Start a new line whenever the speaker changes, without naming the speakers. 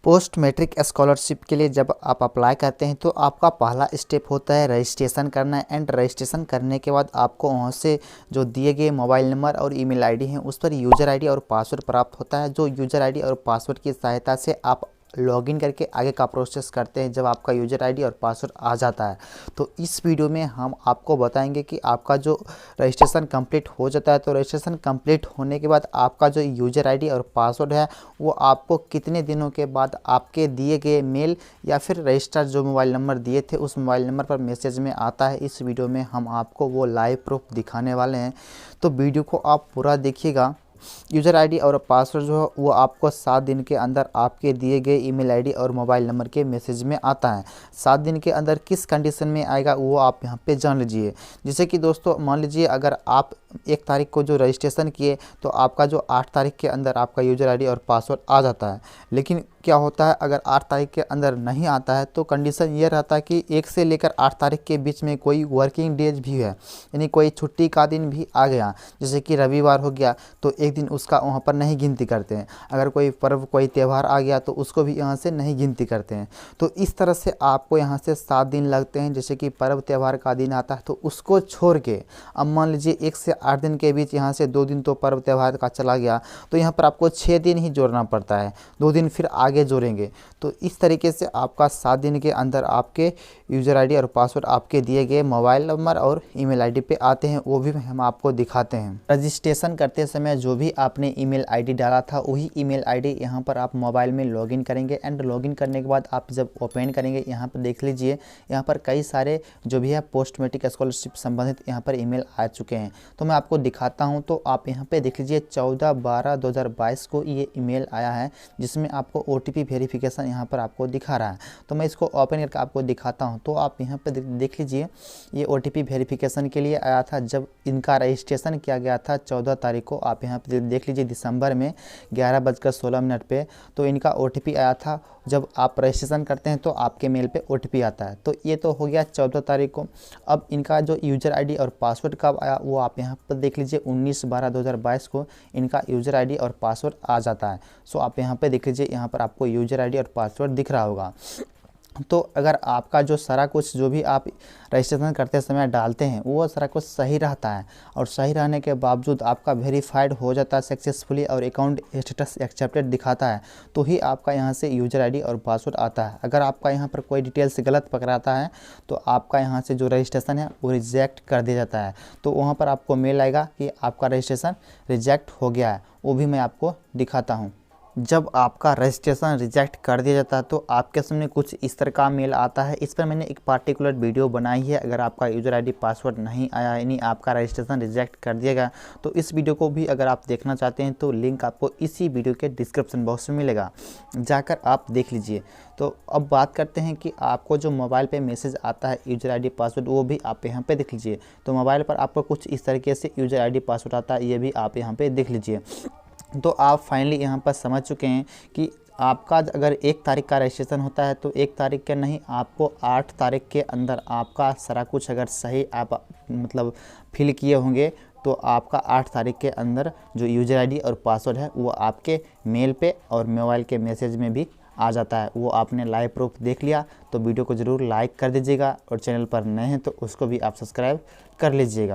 Post matric scholarship के लिए जब आप अप्लाई करते हैं तो आपका पहला स्टेप होता है रजिस्ट्रेशन करना। एंड रजिस्ट्रेशन करने के बाद आपको वहां से जो दिए गए मोबाइल नंबर और ईमेल आईडी हैं उस पर यूज़र आईडी और पासवर्ड प्राप्त होता है। जो यूज़र आईडी और पासवर्ड की सहायता से आप लॉगिन करके आगे का प्रोसेस करते हैं। जब आपका यूज़र आईडी और पासवर्ड आ जाता है तो इस वीडियो में हम आपको बताएंगे कि आपका जो रजिस्ट्रेशन कंप्लीट हो जाता है तो रजिस्ट्रेशन कंप्लीट होने के बाद आपका जो यूज़र आईडी और पासवर्ड है वो आपको कितने दिनों के बाद आपके दिए गए मेल या फिर रजिस्टर जो मोबाइल नंबर दिए थे उस मोबाइल नंबर पर मैसेज में आता है। इस वीडियो में हम आपको वो लाइव प्रूफ दिखाने वाले हैं, तो वीडियो को आप पूरा देखिएगा। यूज़र आईडी और पासवर्ड जो है वो आपको 7 दिन के अंदर आपके दिए गए ईमेल आईडी और मोबाइल नंबर के मैसेज में आता है। 7 दिन के अंदर किस कंडीशन में आएगा वो आप यहाँ पे जान लीजिए। जैसे कि दोस्तों मान लीजिए अगर आप 1 तारीख को जो रजिस्ट्रेशन किए तो आपका जो 8 तारीख के अंदर आपका यूज़र आईडी और पासवर्ड आ जाता है। लेकिन क्या होता है अगर 8 तारीख के अंदर नहीं आता है तो कंडीशन ये रहता है कि 1 से लेकर 8 तारीख के बीच में कोई वर्किंग डेज भी है, यानी कोई छुट्टी का दिन भी आ गया, जैसे कि रविवार हो गया तो एक दिन उसका वहाँ पर नहीं गिनती करते हैं। अगर कोई पर्व कोई त्यौहार आ गया तो उसको भी यहाँ से नहीं गिनती करते हैं। तो इस तरह से आपको यहाँ से 7 दिन लगते हैं। जैसे कि पर्व त्यौहार का दिन आता है तो उसको छोड़ के अब मान लीजिए 1 से 8 दिन के बीच यहाँ से 2 दिन तो पर्व त्यौहार का चला गया तो यहाँ पर आपको 6 दिन ही जोड़ना पड़ता है, 2 दिन फिर आगे जोड़ेंगे। तो इस तरीके से आपका 7 दिन के अंदर आपके यूज़र आईडी और पासवर्ड आपके दिए गए मोबाइल नंबर और ईमेल आईडी पे आते हैं, वो भी हम आपको दिखाते हैं। रजिस्ट्रेशन करते समय जो भी आपने ईमेल आईडी डाला था वही ईमेल आईडी यहाँ पर आप मोबाइल में लॉगिन करेंगे। एंड लॉगिन करने के बाद आप जब ओपन करेंगे यहाँ पर देख लीजिए, यहाँ पर कई सारे जो भी है पोस्ट मैट्रिक स्कॉलरशिप संबंधित यहाँ पर ईमेल आ चुके हैं। तो मैं आपको दिखाता हूँ। तो आप यहाँ पे देख लीजिए 14/12/2022 को ये ईमेल आया है जिसमें आपको OTP वेरिफिकेशन यहाँ पर आपको दिखा रहा है। तो मैं इसको ओपन करके आपको दिखाता हूँ। तो आप यहाँ पे देख लीजिए ये OTP वेरिफिकेशन के लिए आया था जब इनका रजिस्ट्रेशन किया गया था 14 तारीख को। आप यहाँ पे देख लीजिए दिसंबर में 11:16 पे तो इनका OTP आया था। जब आप रजिस्ट्रेशन करते हैं तो आपके मेल पे OTP आता है। तो ये तो हो गया 14 तारीख को। अब इनका जो यूज़र आईडी और पासवर्ड कब आया वो आप यहाँ पर देख लीजिए 19/12/2022 को इनका यूज़र आईडी और पासवर्ड आ जाता है। सो आप यहाँ पे देख लीजिए, यहाँ पर आपको यूज़र आईडी और पासवर्ड दिख रहा होगा। तो अगर आपका जो सारा कुछ जो भी आप रजिस्ट्रेशन करते समय डालते हैं वो सारा कुछ सही रहता है और सही रहने के बावजूद आपका वेरीफाइड हो जाता है सक्सेसफुली और अकाउंट स्टेटस एक्सेप्टेड दिखाता है तो ही आपका यहाँ से यूज़र आईडी और पासवर्ड आता है। अगर आपका यहाँ पर कोई डिटेल्स गलत पकड़ाता है तो आपका यहाँ से जो रजिस्ट्रेशन है वो रिजेक्ट कर दिया जाता है। तो वहाँ पर आपको मेल आएगा कि आपका रजिस्ट्रेशन रिजेक्ट हो गया है, वो भी मैं आपको दिखाता हूँ। जब आपका रजिस्ट्रेशन रिजेक्ट कर दिया जाता है तो आपके सामने कुछ इस तरह का मेल आता है। इस पर मैंने एक पार्टिकुलर वीडियो बनाई है। अगर आपका यूज़र आईडी पासवर्ड नहीं आया यानी आपका रजिस्ट्रेशन रिजेक्ट कर दिया गया तो इस वीडियो को भी अगर आप देखना चाहते हैं तो लिंक आपको इसी वीडियो के डिस्क्रिप्शन बॉक्स में मिलेगा, जाकर आप देख लीजिए। तो अब बात करते हैं कि आपको जो मोबाइल पे मैसेज आता है यूज़र आईडी पासवर्ड वो भी आप यहाँ पे देख लीजिए। तो मोबाइल पर आपको कुछ इस तरीके से यूज़र आईडी पासवर्ड आता है, ये भी आप यहाँ पे देख लीजिए। तो आप फाइनली यहाँ पर समझ चुके हैं कि आपका अगर 1 तारीख का रजिस्ट्रेशन होता है तो 1 तारीख के नहीं, आपको 8 तारीख के अंदर आपका सारा कुछ अगर सही आप मतलब फिल किए होंगे तो आपका 8 तारीख के अंदर जो यूज़र आईडी और पासवर्ड है वो आपके मेल पे और मोबाइल के मैसेज में भी आ जाता है। वो आपने लाइव प्रूफ देख लिया। तो वीडियो को ज़रूर लाइक कर दीजिएगा और चैनल पर नए हैं तो उसको भी आप सब्सक्राइब कर लीजिएगा।